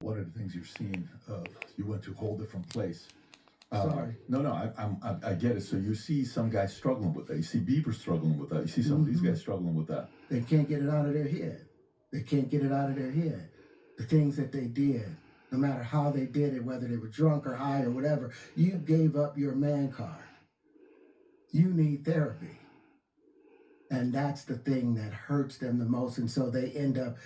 One of the things you're seeing, you went to a whole different place. Sorry. No, I get it. So you see some guys struggling with that. You see Bieber struggling with that. You see some of these guys struggling with that. They can't get it out of their head. They can't get it out of their head. The things that they did, no matter how they did it, whether they were drunk or high or whatever, you gave up your man card. You need therapy. And that's the thing that hurts them the most. And so they end up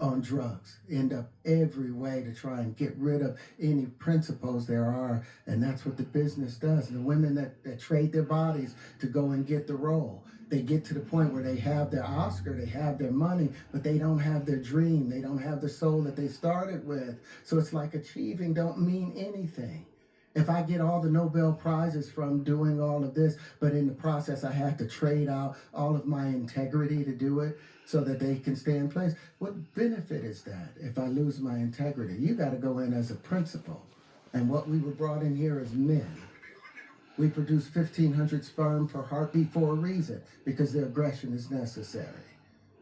on drugs, end up every way to try and get rid of any principles there are. And that's what the business does. And the women that trade their bodies to go and get the role, they get to the point where they have their Oscar, they have their money, but they don't have their dream. They don't have the soul that they started with. So it's like achieving don't mean anything. If I get all the Nobel Prizes from doing all of this, but in the process I have to trade out all of my integrity to do it so that they can stay in place, what benefit is that if I lose my integrity? You got to go in as a principal. And what we were brought in here as men. We produce 1,500 sperm per heartbeat for a reason, because the aggression is necessary.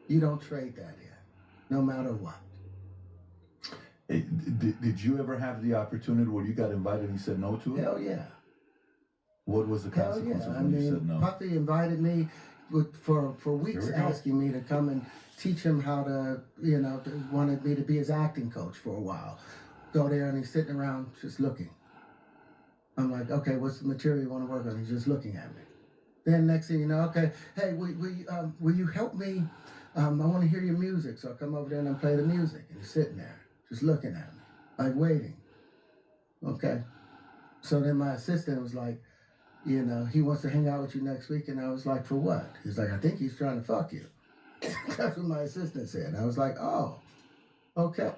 You don't trade that in, no matter what. Hey, did you ever have the opportunity where you got invited and you said no to it? Hell yeah. What was the consequence of when you said no? Puffy invited me for weeks, asking me to come and teach him how to, wanted me to be his acting coach for a while. Go there and he's sitting around just looking. I'm like, okay, what's the material you want to work on? He's just looking at me. Then next thing you know, okay, hey, will you help me? I want to hear your music. So I come over there and I play the music. And he's sitting there, just looking at me, like waiting. Okay. So then my assistant was like, he wants to hang out with you next week. And I was like, for what? He's like, I think he's trying to fuck you. That's what my assistant said. I was like, oh, okay.